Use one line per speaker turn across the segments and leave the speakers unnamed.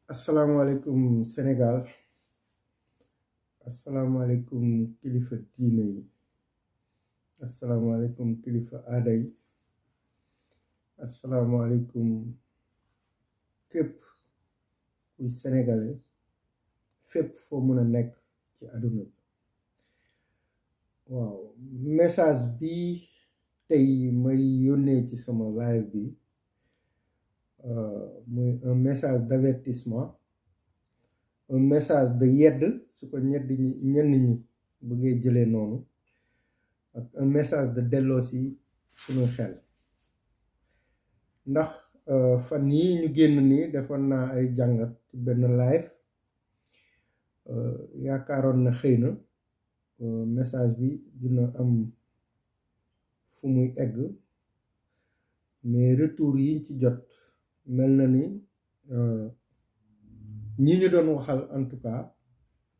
Asalaamaaleykum Sénégal, asalaamaaleykum kilifa diine yi, asalaamaaleykum kilifa aada yi, asalaamaaleykum képp kuy sénégalais fépp foo mën a nekk ci àdduna bi. Waaw, message bi tey may yónnee ci sama live bi muy un message d'avertissement, un message de yedd su ko ñenn ñi bëggee jëlee noonu, ak un message de delloosi suñu xel. Ndax fan yii ñu génn nii defoon naa ay jàngat ci benn live, yaakaaroon na xëy na message bi dina am fu muy egg, mais retour yiñ ci jot mel na ni ñi ñu doon waxal en tout cas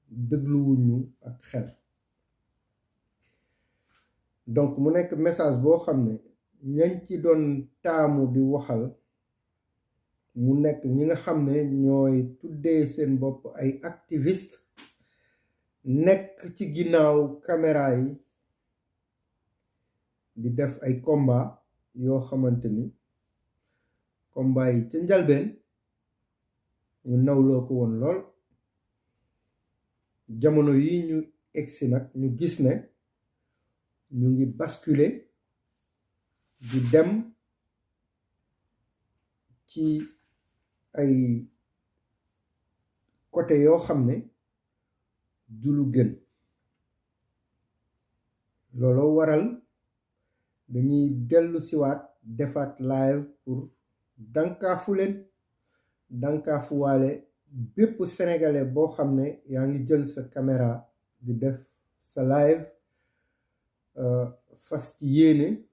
dégluwuñu ak xel. Donc mu nekk message boo xam ne ñañ ci doon taamu di waxal mu nekk ñi nga xam ne ñooy tuddee seen bopp ay activiste nekk ci ginnaaw caméra yi di def ay combat yoo xamante ni combat yi ca njalbeen ñu nawloo ko woon lool. Jamono yi ñu egsi nag ñu gis ne ñu ngi basculer di dem ci ay côté yoo xam ne du lu gën. Looloo waral dañuy dellu siwaat defaat live pour dankaafuwaale bépp sénégalais boo xam ne yaa ngi jël sa caméra di def sa live fas ci yéene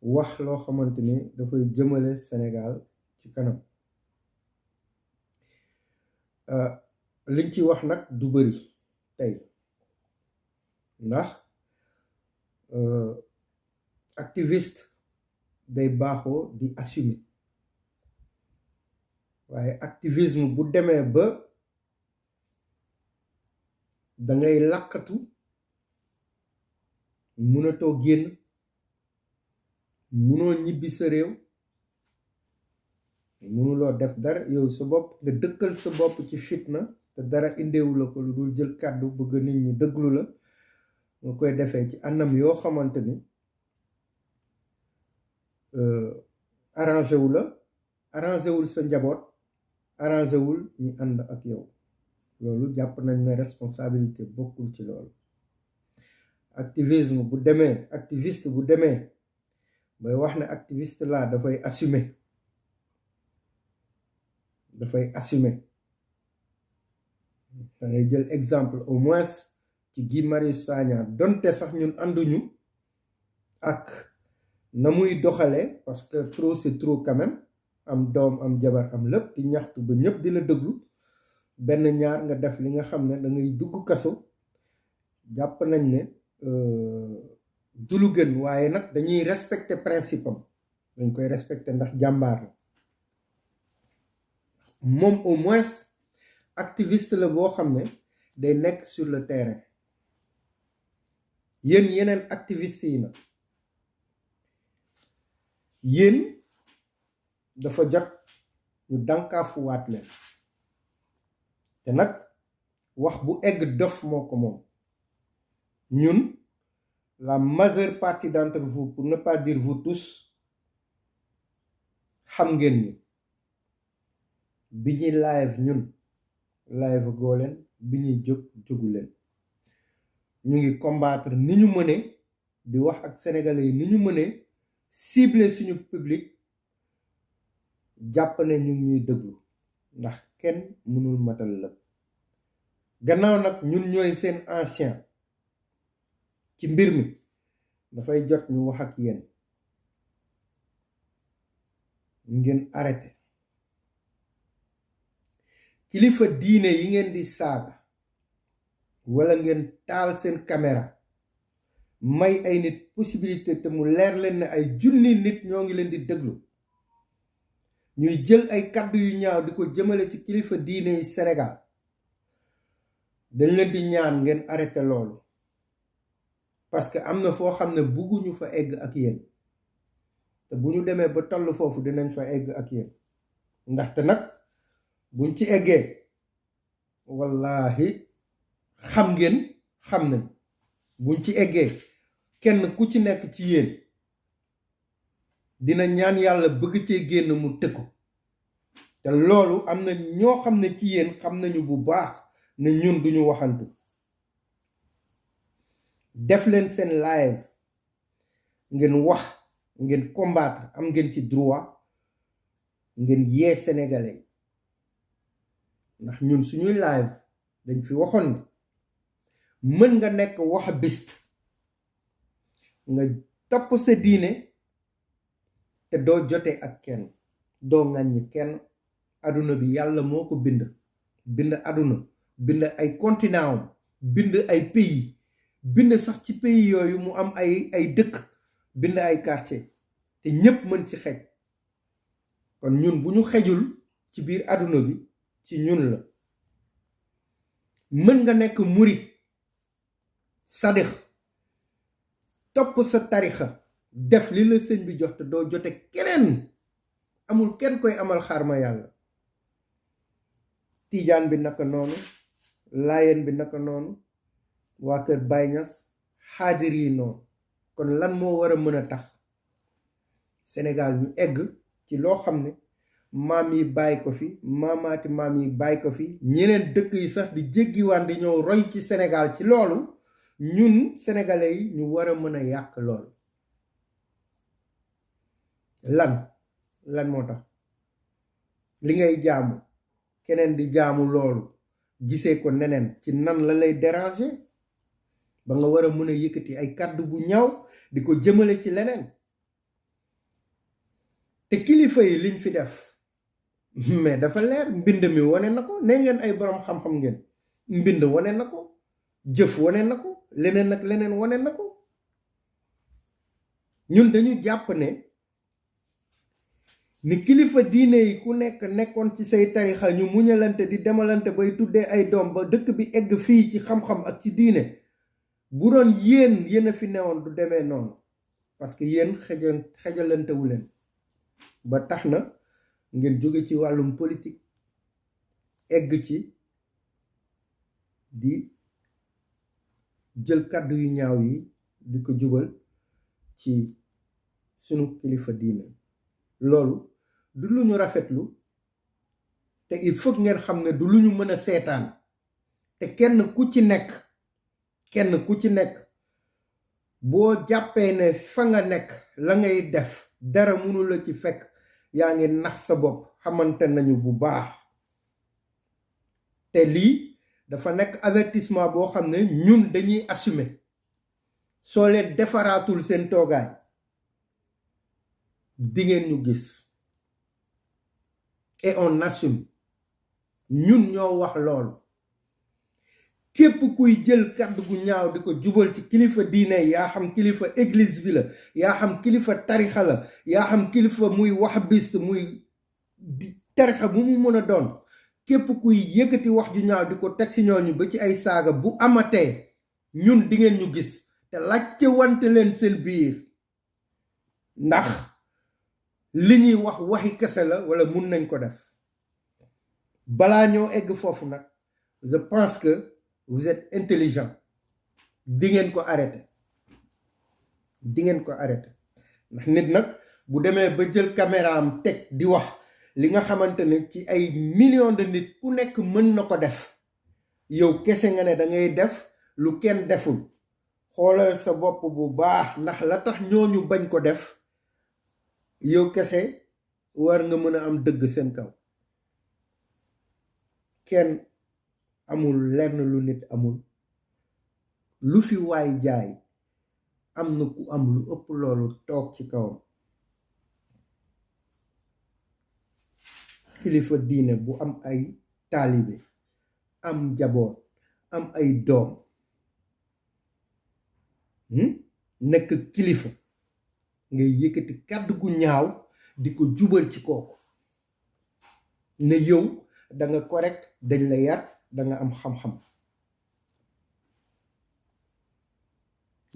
wax loo xamante ni dafay jëmale Sénégal ci kanam. liñ ci wax nag du bëri tey ndax activiste day baaxoo di assumer, waaye activisme bu demee ba dangay làkkatu mënatoo génn, mënoo ñibbi sa réew, mënuloo def dara yow sa bopp nga dëkkal sa bopp ci fitna te dara indeewu la ko lu dul jël kàddu bëgg nit ñi dëglu la, nga koy defee ci anam yoo xamante ni arrangé wu la, arrangé wul sa njaboot, arrangé wul ñi ànd ak yow. Loolu jàpp nañ ne responsabilité bokkul ci loolu. Activiste bu demee bay wax ne activiste laa dafay assumer dangay jël exemple au moins ci Guy Marius Sagna, donte sax ñun ànduñu ak na muy doxale parce que trop c'est trop quand même. Am doom am jabar am lépp di ñaxtu ba ñëpp di la déglu benn ñaar nga def li nga xam ne da ngay dugg kaso. Jàpp nañ ne du lu gën, waaye nag dañuy respecter principe am, dañ koy respecter ndax jàmbaar la moom. Au moins activiste la boo xam ne day nekk sur le terrain. Yeneen activiste yi nag yéen dafa jot ñu dànkaafuwaat leen, te nag wax bu egg dof moo ko moom. Ñun la majeure partie d'entre vous, pour ne pas dire vous tous, xam ngeen ni bi ñuy live ñun live goo leen, bi ñuy jógu leen. ñu ngi combattre ni ñu mënee, di wax ak sénégalais yi ni ñu mënee, cibler suñu public, jàpp ne ñu ngi ñuy déglu ndax kenn mënul matal la. Gannaaw nag ñun ñooy seen ancien ci mbir mi, dafay jot ñu wax ak yéen ngeen arrêté. Kilifa diine yi ngeen di saaga wala ngeen taal seen caméra may ay nit possibilité te mu leer leen ne ay junni nit ñoo ngi leen di déglu, ñuy jël ay kàddu yu ñaaw di ko jëmale ci kilifa diine yi Sénégal dañ leen di ñaan ngeen arrêté loolu parce que am na foo xam ne bugguñu fa egg ak yéen te bu ñu demee ba toll foofu dinañ fa egg ak yéen ndaxte nag buñ ci eggee wallahi xam ngeen xam nañ buñ ci eggee kenn ku ci nekk ci yéen dina ñaan yàlla bëgg cee génn mu tëkku te loolu am na ñoo xam ne ci yéen xam nañu bu baax ne ñun duñu waxantu def leen seen live ngeen wax ngeen combattre am ngeen ci droit ngeen yee sénégalais ndax ñun suñuy live dañ fi waxoon ne mën nga nekk wahhabiste nga topp sa diine te doo jote ak kenn doo ŋàññi kenn aduna bi yàlla moo ko bind aduna bind ay continent bind ay pays bind sax ci pays yooyu mu am ay dëkk bind ay quartier te ñépp mën ci xej kon ñun bu ñu xejul ci biir aduna bi ci ñun la mën nga nekk murit sadix topp sa tarixa def li la sëñ bi jox te doo jote keneen amul kenn koy amal xarma yàlla tiijaan bi naka noonu laayeen bi naka noonu waa kër Baay Ñas xaadir yi noonu kon lan moo war a mën a tax Sénégal ñu egg ci loo xam ne maam yi bàyyi ko fi maamaati maam yi bàyyi ko fi ñeneen dëkk yi sax di jéggiwaan di ñëw roy ci Sénégal ci loolu ñun sénégalais yi ñu war a mën a yàq loolu lan moo tax li ngay jaamu keneen di jaamu loolu gisee ko neneen ci nan la lay déranger ba nga war a mën a yëkkati ay kàddu bu ñaaw di ko jëmale ci leneen te kilifa yi liñ fi def mais dafa leer mbind mi wane na ko ne ngeen ay boroom xam-xam ngeen mbind wane na ko jëf wane na ko leneen ak leneen wane na ko ñun dañu jàpp ne ni kilifa diine yi ku nekkoon ci say tarixa ñu muñalante di demalante bay tuddee ay doom ba dëkk bi egg fii ci xam-xam ak ci diine bu doon yéen a fi newoon du demee noonu parce que yéen xejalantewu leen ba tax na ngeen jóge ci wàllum politique egg ci di jël kàddu yu ñaaw yi di ko jubal ci sunu kilifa diine loolu du lu ñu rafetlu te il faut ngeen xam ne du lu ñu mën a seetaan te kenn ku ci nekk boo jàppee ne fa nga nekk la ngay def dara mënu la ci fekk yaa ngi nax sa bopp xamante nañu bu baax te lii dafa nekk avertissement boo xam ne ñun dañuy assumer soo leen defaraatul seen toogaay di ngeen ñu gis et on assume ñun ñoo wax loolu képp kuy jël kàddu gu ñaaw di ko jubal ci kilifa diine yaa xam kilifa église bi la yaa xam kilifa tarixa la yaa xam kilifa muy wahhabiste muy tarixa bu mu mën a doon képp kuy yëkkati wax ju ñaaw di ko teg ci ñooñu ba ci ay saaga bu amatee ñun di ngeen ñu gis te laajte wante leen seen biir ndax li ñuy wax waxi kese la wala mun nañ ko def balaa ñoo egg foofu nag je pense que vous êtes intelligent di ngeen ko arrêté ndax nit nag bu demee ba jël caméra am teg di wax li nga xamante ne ci ay millions de nit ku nekk mën na ko def yow kese nga ne da ngay def lu kenn deful xoolal sa bopp bu baax ndax la tax ñooñu bañ ko def yow kese war nga mën a am dëgg seen kaw kenn amul lenn lu nit amul lu fi waay jaay am na ku am lu ëpp loolu toog ci kawam kilifa diine bu am ay taalibe am njaboot am ay doom nekk kilifa ngay yëkkati kàddu gu ñaaw di ko jubal ci kooku ne yow da nga correct dañ la yar da nga am xam-xam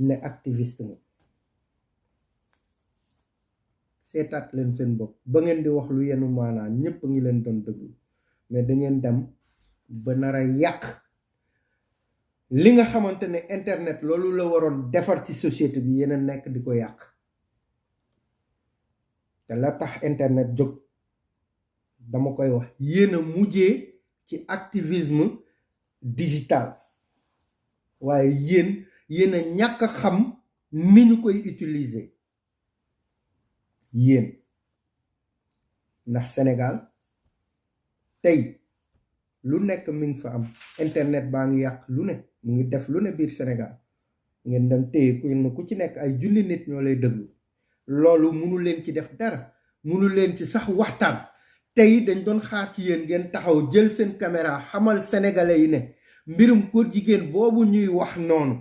ne activiste nga seetaat leen seen bopp ba ngeen di wax lu yenu maanaa ñépp ngi leen doon déglu mais da ngeen dem ba nar a yàq li nga xamante ne internet loolu la waroon defar ci société bi yéen a nekk di ko yàq te la tax internet jóg dama koy wax yéen a mujjee ci activisme digital waaye yéen a ñàkk a xam ni ñu koy utiliser yéen ndax Sénégal tey lu nekk mi ngi fa am internet baa ngi yàq lu ne mu ngi def lu ne biir Sénégal ngeen dem téye ku ci nekk ay junni nit ñoo lay déglu loolu mënu leen ci def dara mënu leen ci sax waxtaan tey dañ doon xaar ci yéen ngeen taxaw jël seen caméra xamal sénégalais yi ne mbirum góor jigéen boobu ñuy wax noonu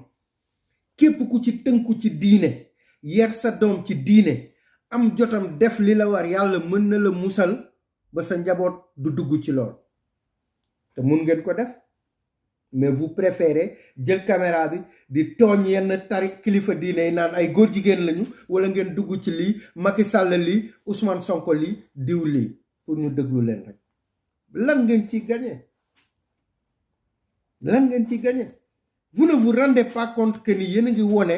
képp ku ci tënku ci diine yar sa doom ci diine am jotam def li la war yàlla mën na la musal ba sa njaboot du dugg ci lool te mun ngeen ko def mais vous préférez jël caméra bi di tooñ yenn tari kilifa diine yi naan ay góor jigéen lañu wala ngeen dugg ci lii Macky Sall lii Ousmane Sonko lii diw lii pour ñu déglu leen rek lan ngeen ci gagné lan ngeen ci gagné vous ne vous rendez pas compte que ni yéen a ngi wone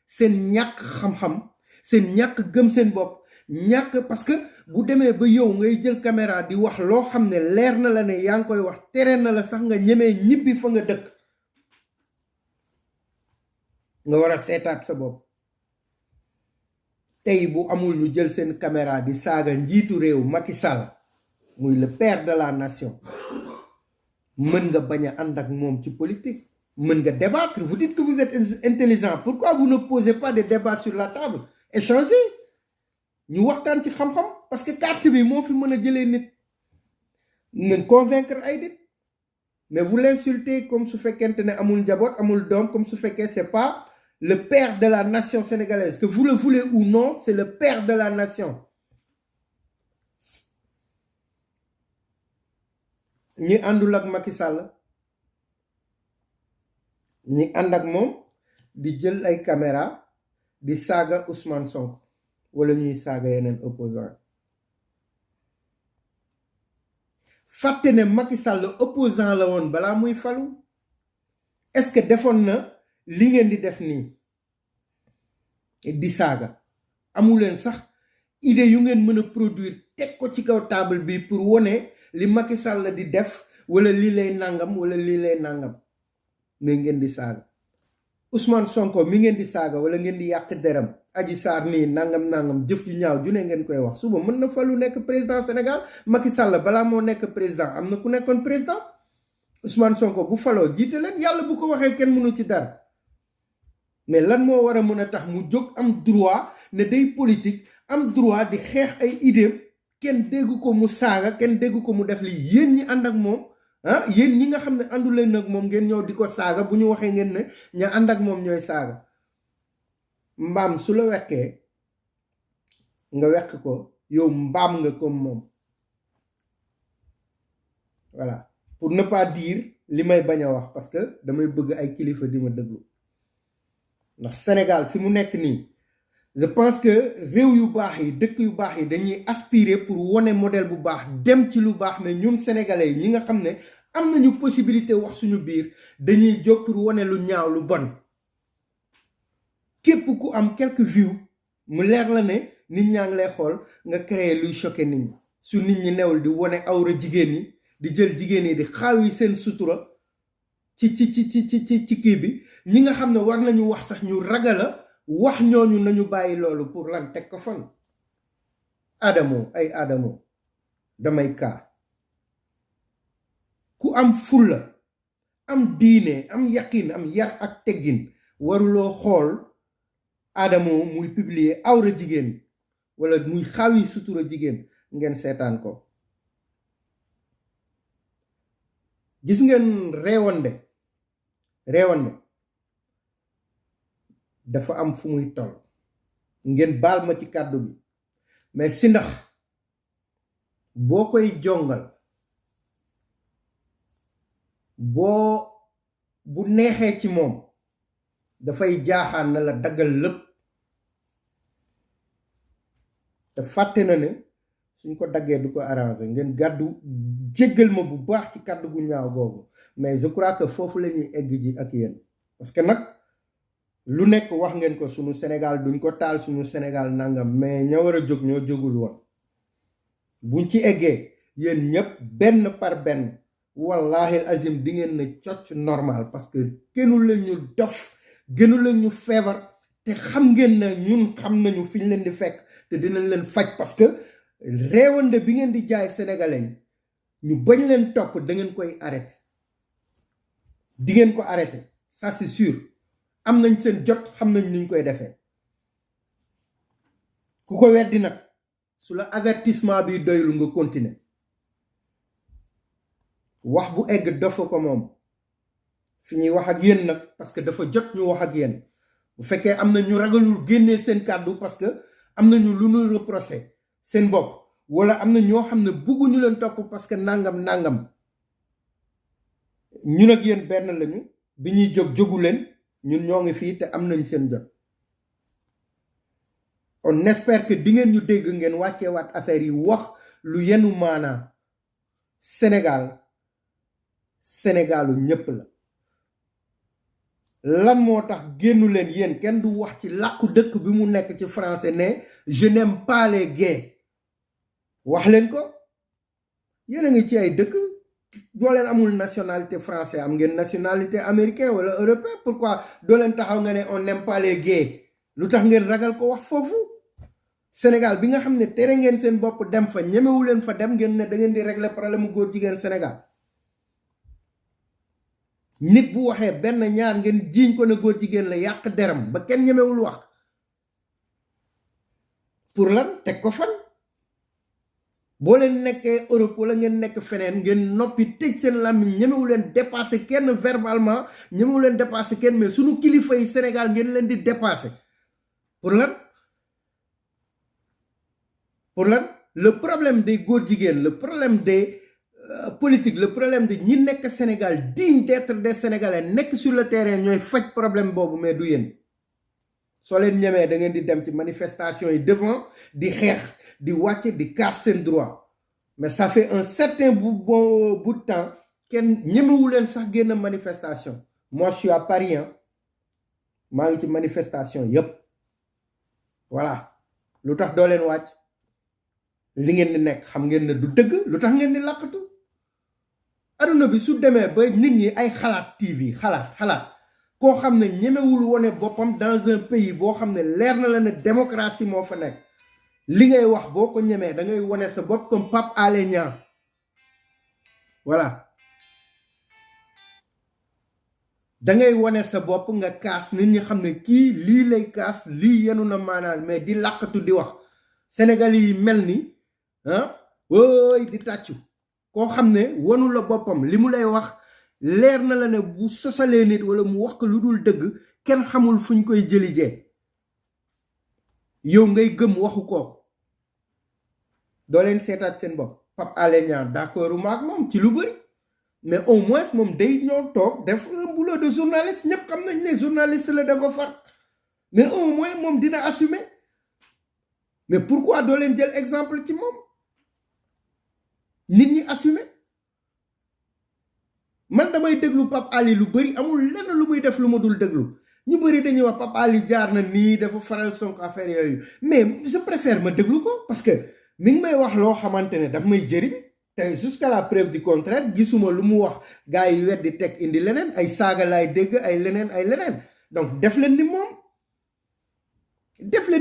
seen ñàkk xam-xam seen ñàkk gëm seen bopp ñàkk parce que bu demee ba yow ngay jël caméra di wax loo xam ne leer na la ne yaa ngi koy wax tere na la sax nga ñemee ñibbi fa nga dëkk nga war a seetaat sa bopp tey bu amul ñu jël seen caméra di saaga njiitu réew Macky Sall muy le père de la nation mën nga bañ a ànd ak moom ci politique mën nga débattre vous dites que vous êtes intelligent pourquoi vous ne posez pas des débats sur la table échangez ñu waxtaan ci xam-xam parce que carte bi moo fi mën a jëlee nit ngeen convaincre ay nit mais vous l'insultez comme su fekkente ne amul njaboot amul doom comme su fekkee c'est pas le père de la nation sénégalaise que vous le voulez ou non c'est le père de la nation ñi àndul ak Macky Sall ñi ànd ak moom di jël ay caméra di saaga Ousmane Sonko wala ñuy saaga yeneen opposant fàtte ne Macky Sall opposant la woon balaa muy falu est-ce que defoon na li ngeen di def nii di saaga amuleen sax idée yu ngeen mën a produire teg ko ci kaw table bi pour wone li Macky Sall di def wala lii lay nangam wala lii lay nangam mais ngeen di saaga Ousmane Sonko mi ngeen di saaga wala ngeen di yàq deram Adji Sarr nii nangam jëf ju ñaaw ju ne ngeen koy wax suba mën na falu nekk président Sénégal Macky Sall balaa moo nekk président am na ku nekkoon président Ousmane Sonko bu faloo jiite leen yàlla bu ko waxee kenn mënu ci dara mais lan moo war a mën a tax mu jóg am droit ne day politique am droit di xeex ay idéem kenn dégg ko mu saaga kenn dégg ko mu def lii yéen ñi ànd ak moom ah yéen ñi nga xam ne àndu leen nag moom ngeen ñëw di ko saaga bu ñu waxee ngeen ne ña ànd ak moom ñooy saaga mbaam su la wekkee nga wekk ko yow mbaam nga comme moom voilà pour ne pas dire li may bañ a wax parce que damay bëgg ay kilifa di ma déglu ndax Sénégal fi mu nekk nii je pense que réew yu baax yi dëkk yu baax yi dañuy aspirer pour wone modèle bu baax dem ci lu baax mais ñun sénégalais yi ñi nga xam ne am nañu possibilité wax suñu biir dañuy jóg pour wone lu ñaaw lu bon képp ku am quelques vues mu leer la ne nit ñaa ngi lay xool nga créer luy choquer nit ñi su nit ñi newul di wone awra jigéen ñi di jël jigéen ñi di xaaw yi seen sutura ci kii bi ñi nga xam ne war nañu wax sax ñu ragala wax ñooñu nañu bàyyi loolu pour lan teg ko fan Adamo ay Adamo damay kaa ku am fulla am diine am yaqin am yar ak teggin waruloo xool Adamo muy publier awra jigéen wala muy xaawi sutura jigéen ngeen seetaan ko gis ngeen reewande dafa am fu muy toll ngeen baal ma ci kàddu bi mais si ndax boo koy jongal boo bu neexee ci moom dafay jaaxaan na la daggal lépp te fàtte na ne suñ ko daggee du ko arrangé ngeen gàddu jéggal ma bu baax ci kàddu gu ñaaw googu mais je crois que foofu la ñuy egg ji ak yéen parce que nag lu nekk wax ngeen ko suñu Sénégal duñ ko taal suñu Sénégal nangam mais ña war a jóg ñoo jógul woon buñ ci eggee yéen ñëpp benn par benn wallahi azim di ngeen ne cocc normal parce que gënu leen ñu dof gënu leen ñu feebar te xam ngeen ne ñun xam nañu fi ñu leen di fekk te dinañ leen faj parce que réewande bi ngeen di jaay sénégalais ñu bañ leen topp da ngeen koy arrêté di ngeen ko arrêté ça c'est sûr am nañ seen jot xam nañ nuñ koy defee ku ko weddi nag su la avertissement bi doylu nga continuer wax bu egg dafa ko moom fi ñuy wax ak yéen nag parce que dafa jot ñu wax ak yéen bu fekkee am na ñu ragalul génnee seen kàddu parce que am na ñu lu ñu reproché seen bopp wala am na ñoo xam ne bëgguñu leen topp parce que nangam ñun ak yéen benn lañu bi ñuy jógu leen ñun ñoo ngi fii te am nañ seen jot on espère que di ngeen ñu dégg ngeen wàcceewaat affaire yi wax lu yenu maanaa Sénégalu ñépp la lan moo tax génnu leen yéen kenn du wax ci làkku dëkk bi mu nekk ci français ne je n'aime pas les gays wax leen ko yéen a ngi ci ay dëkk doo leen amul nationalité français am ngeen nationalité américain wala européen pourquoi doo leen taxaw nga ne on n'aime pas les gays lu tax ngeen ragal ko wax foofu Sénégal bi nga xam ne tere ngeen seen bopp dem fa ñemewu leen fa dem ngeen ne da ngeen di régler problème mu góor jigéen Sénégal nit bu waxee benn ñaar ngeen jiiñ ko ne góor jigéen la yàq deram ba kenn ñemewul wax pour lan teg ko fan boo leen nekkee Europe wala ngeen nekk feneen ngeen noppi tëj seen làmmiñ ñemewu leen dépasser kenn verbalement ñemewu leen dépasser kenn mais suñu kilifa yi Sénégal ngeen leen di dépasser pour lan le problème des góor jigéen le problème des politique le problème de ñi nekk Sénégal digne d'être des Sénégalais nekk sur le terrain ñooy faj problème boobu mais du yéen soo leen ñemee da ngeen di dem ci manifestation yi devant di xeex di wàcce di casse seen droit mais ça fait un certain bout de temps kenn ñemewu leen sax génn manifestation moi je suis à Paris maa ngi ci manifestation yépp voilà lu tax doo leen wàcc li ngeen di nekk xam ngeen ne du dëgg lu tax ngeen di làqatu aduna bi su demee ba nit ñi ay xalaat TV xalaat koo xam ne ñemewul wone boppam dans un pays boo xam ne leer na la ne démocratie moo fa nekk li ngay wax boo ko ñemee da ngay wone sa bopp comme Pape Alé Niang voilà da ngay wone sa bopp nga kaas nit ñi xam ne kii lii lay kaas lii yenu na maanaam mais di làqatu di wax Sénégal yi mel ni wooy di tàccu koo xam ne wonu la boppam li mu lay wax leer na la ne bu sosalee nit wala mu wax ko lu dul dëgg kenn xamul fuñ koy jëli jee yow ngay gëm waxu ko doo leen seetaat seen bopp Pape Alé Niang d'accord maak moom ci lu bëri mais au moins moom day ñoo toog def un boulot de journaliste ñëpp xam nañ ne journaliste la da ko far mais au moins moom dina assumer mais pourquoi doo leen jël exemple ci moom nit ñi assumer man damay déglu Pape Alé lu bëri amul lenn lu muy def lu ma dul déglu ñu bëri dañuy wax Pape Alé jaar na nii dafa faral Sonko affaire yooyu mais je préfère ma déglu ko parce que mi ngi may wax loo xamante ne daf may jëriñ te jusqu'à la preuve du contraire gisuma lu mu wax gars yi weddi teg indi leneen ay saaga laay dégg ay leneen donc def leen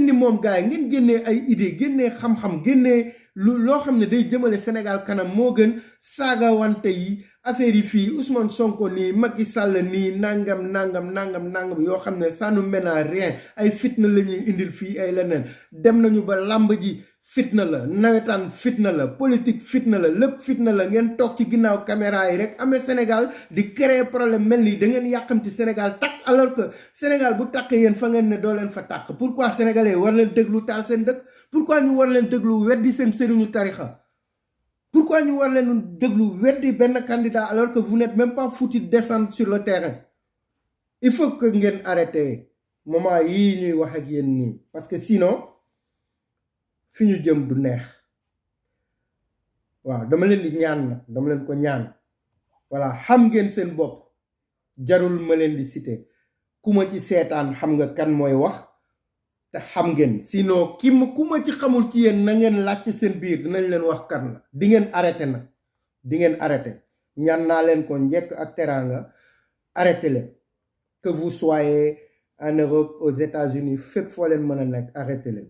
ni moom gars yi ngeen génnee ay idée génnee xam-xam génnee loo xam ne day jëmale Sénégal kanam moo gën saaga wante yi affaire yi fii Ousmane Sonko nii Macky Sall nii nangam yoo xam ne ça nous mène à rien ay fitna la ñuy indil fii ay leneen dem nañu ba làmb ji fitna la nawetaan fitna la politique fitna la lépp fitna la ngeen toog ci ginnaaw caméra yi rek amee Sénégal di créer problème mel nii da ngeen yàqamti Sénégal tàkk alors que Sénégal bu tàkk yéen fa ngeen ne doo leen fa tàkk pourquoi sénégalais war leen déglu taal seen dëkk pourquoi ñu war leen déglu weddi seen sëriñu tarixa pourquoi ñu war leen déglu weddi benn candidat alors que vous n'êtes même pas foutu de descendre sur le terrain il faut que ngeen arrêté moment yii ñuy wax ak yéen nii parce que sinon fi ñu jëm du neex waaw dama leen di ñaan nag dama leen ko ñaan voilà xam ngeen seen bopp jarul ma leen di citer ku ma ci seetaan xam nga kan mooy wax te xam ngeen sinon ku ma ci xamul ci yéen na ngeen laaj seen biir dinañ leen wax kan la di ngeen arrêté nag di ngeen arrêté ñaan naa leen ko njëkk ak teraanga arrêté leen que vous soyez en Europe aux États-Unis fépp foo leen mën a nekk arrêté leen